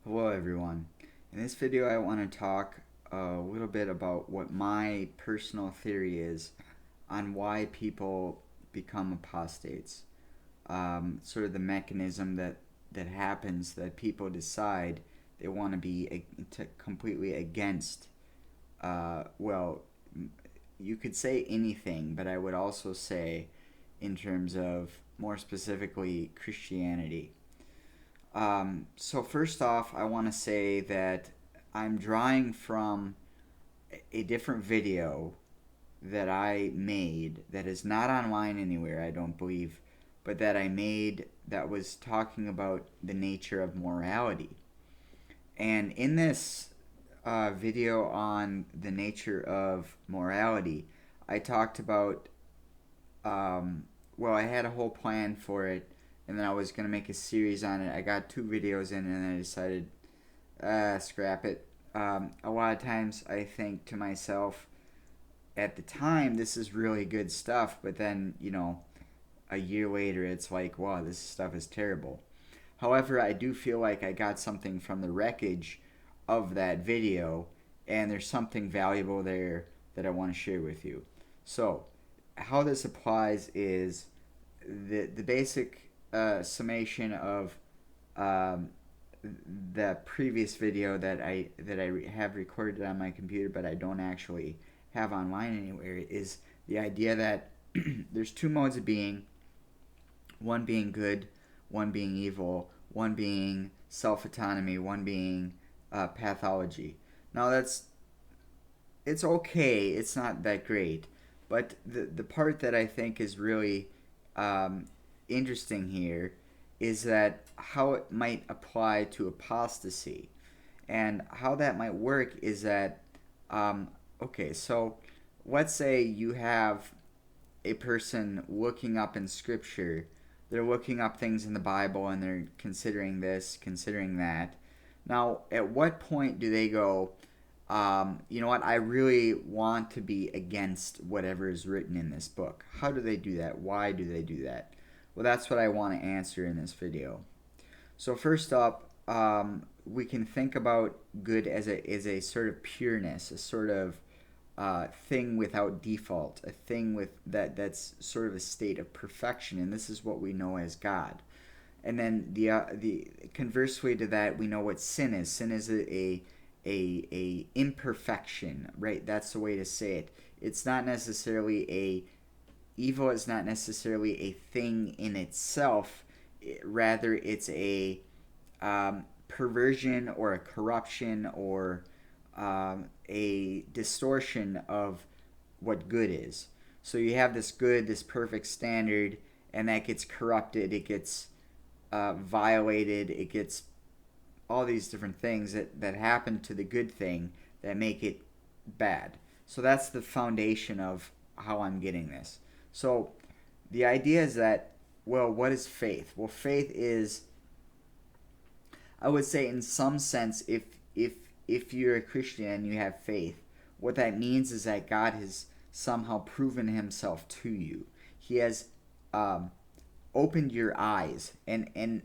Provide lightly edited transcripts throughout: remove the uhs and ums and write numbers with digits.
Hello everyone. In this video I want to talk a little bit about what my personal theory is on why people become apostates. Sort of the mechanism that happens that people decide they want to be completely against, well, you could say anything, but I would also say in terms of more specifically Christianity. So first off, I want to say that I'm drawing from a different video that I made that is not online anywhere, I don't believe, but that I made that was talking about the nature of morality. And in this video on the nature of morality, I talked about, well, I had a whole plan for it, and then I was going to make a series on it. I got 2 videos in, and then I decided, scrap it. A lot of times I think to myself, at the time, this is really good stuff, but then, a year later, it's like, wow, this stuff is terrible. However, I do feel like I got something from the wreckage of that video, and there's something valuable there that I want to share with you. So, how this applies is the basic summation of um, the previous video that I have recorded on my computer, but I don't actually have online anywhere, is the idea that there's 2 modes of being: one being good, one being evil, one being self autonomy, one being pathology. Now it's okay. It's not that great, but the part that I think is really um, interesting here is that how it might apply to apostasy, and how that might work is that um, okay, so let's say you have a person looking up in scripture. They're looking up things in the Bible and they're considering this, considering that. Now, at what point do they go, you know what, I really want to be against whatever is written in this book? How do they do that? Why do they do that? Well, that's what I want to answer in this video. So, first up, we can think about good as a sort of pureness, a sort of thing without default, a thing with that's sort of a state of perfection, and this is what we know as God. And then the conversely to that, we know what sin is. Sin is a imperfection, right? That's the way to say it. It's not necessarily a evil. Is not necessarily a thing in itself. Rather, it's a perversion or a corruption or a distortion of what good is. So you have this good, this perfect standard, and that gets corrupted. It gets violated. It gets all these different things that happen to the good thing that make it bad. So that's the foundation of how I'm getting this. So the idea is that, well, what is faith? Well, faith is, I would say, in some sense, if you're a Christian and you have faith, what that means is that God has somehow proven Himself to you. He has um, opened your eyes, and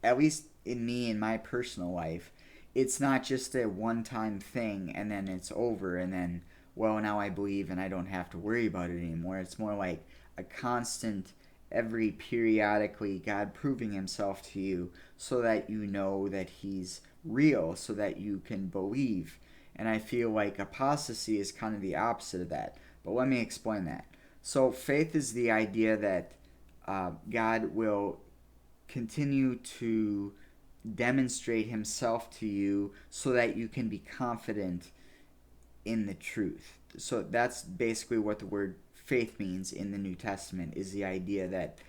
at least in me, in my personal life, it's not just a one-time thing and then it's over, and then, well, now I believe and I don't have to worry about it anymore. It's more like a constant, every periodically God proving Himself to you so that you know that He's real, so that you can believe. And I feel like apostasy is kind of the opposite of that. But let me explain that. So faith is the idea that God will continue to demonstrate Himself to you so that you can be confident in the truth. So that's basically what the word faith means in the New Testament, is the idea that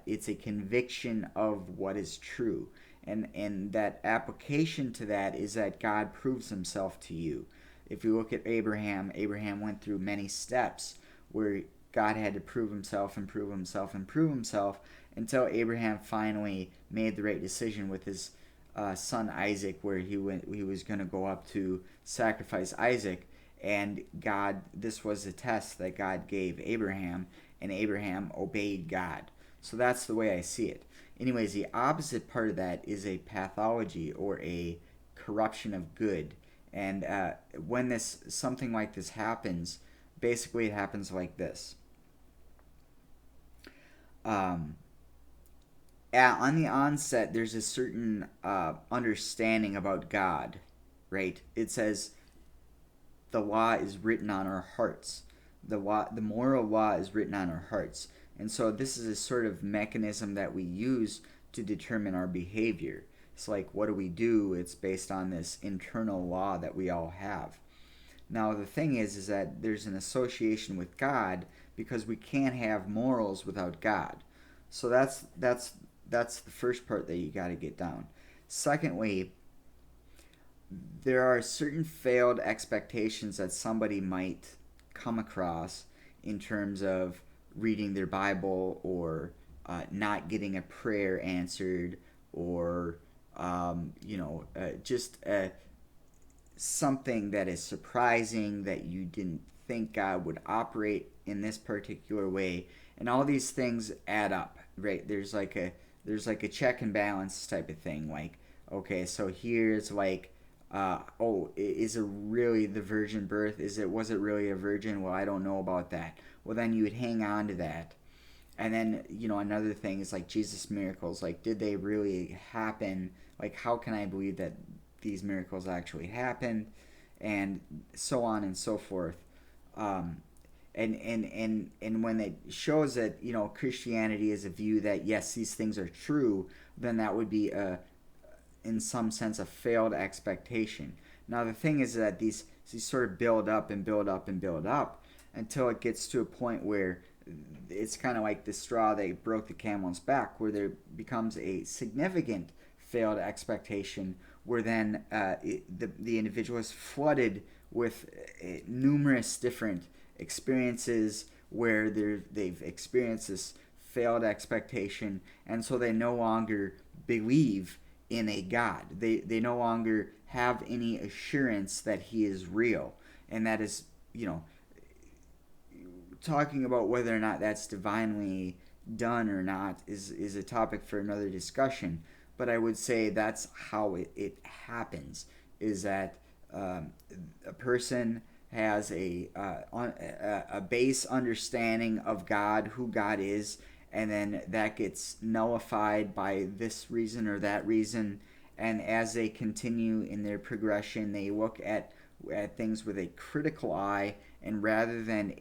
it's a conviction of what is true. And that application to that is that God proves Himself to you. If you look at Abraham, Abraham went through many steps where God had to prove Himself and prove Himself and prove Himself until Abraham finally made the right decision with his son Isaac, where he was going to go up to sacrifice Isaac. And God, this was the test that God gave Abraham, and Abraham obeyed God. So that's the way I see it. Anyways, the opposite part of that is a pathology or a corruption of good. And when this something like this happens, basically it happens like this. On the onset, there's a certain understanding about God, right? It says the law is written on our hearts. The moral law is written on our hearts. And so this is a sort of mechanism that we use to determine our behavior. It's like, what do we do? It's based on this internal law that we all have. Now, the thing is that there's an association with God because we can't have morals without God. So that's the first part that you got to get down. Secondly, there are certain failed expectations that somebody might come across in terms of reading their Bible or not getting a prayer answered or just something that is surprising that you didn't think God would operate in this particular way, and all these things add up, right? There's like a check and balance type of thing. Like, okay, so here's like, is it really the virgin birth? Was it really a virgin? Well, I don't know about that. Well, then you would hang on to that. And then, another thing is like Jesus' miracles. Like, did they really happen? Like, how can I believe that these miracles actually happened? And so on and so forth. And when it shows that, Christianity is a view that, yes, these things are true, then that would be, in some sense, a failed expectation. Now, the thing is that these sort of build up and build up and build up until it gets to a point where it's kind of like the straw that broke the camel's back, where there becomes a significant failed expectation, where then the individual is flooded with numerous different experiences where they've experienced this failed expectation, and so they no longer believe in a God. They no longer have any assurance that He is real, and that is, talking about whether or not that's divinely done or not is a topic for another discussion. But I would say that's how it happens, is that a person has a base understanding of God, who God is, and then that gets nullified by this reason or that reason. And as they continue in their progression, they look at things with a critical eye, and rather than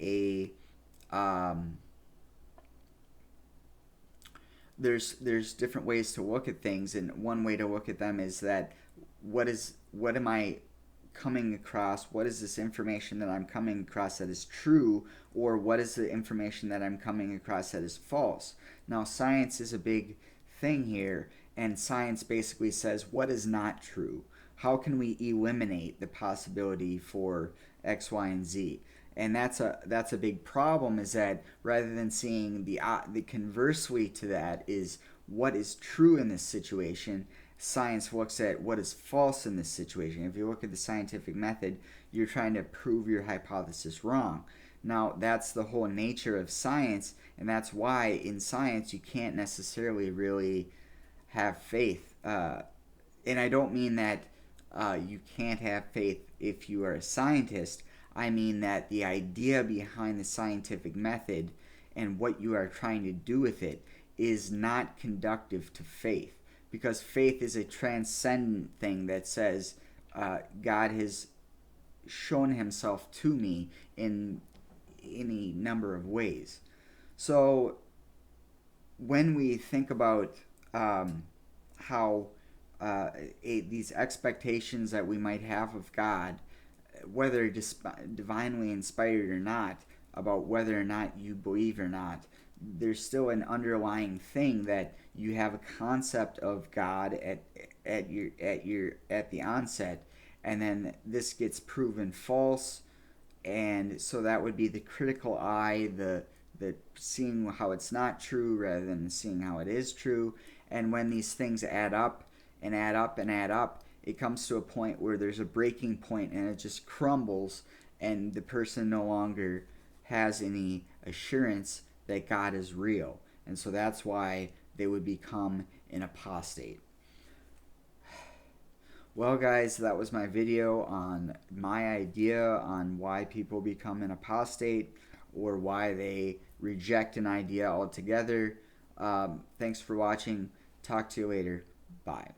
there's different ways to look at things, and one way to look at them is that what am I coming across? What is this information that I'm coming across that is true, or what is the information that I'm coming across that is false? Now, science is a big thing here, and science basically says what is not true. How can we eliminate the possibility for X, Y, and Z? And that's a big problem, is that rather than seeing the conversely to that is what is true in this situation, science looks at what is false in this situation. If you look at the scientific method, you're trying to prove your hypothesis wrong. Now, that's the whole nature of science, and that's why in science you can't necessarily really have faith. And I don't mean that you can't have faith if you are a scientist. I mean that the idea behind the scientific method and what you are trying to do with it is not conducive to faith, because faith is a transcendent thing that says God has shown Himself to me in any number of ways. So when we think about how these expectations that we might have of God, whether divinely inspired or not, about whether or not you believe or not, there's still an underlying thing that you have a concept of God at the onset, and then this gets proven false, and so that would be the critical eye, the seeing how it's not true rather than seeing how it is true. And when these things add up and add up and add up, it comes to a point where there's a breaking point and it just crumbles, and the person no longer has any assurance that God is real. And so that's why they would become an apostate. Well, guys, that was my video on my idea on why people become an apostate or why they reject an idea altogether. Thanks for watching. Talk to you later. Bye.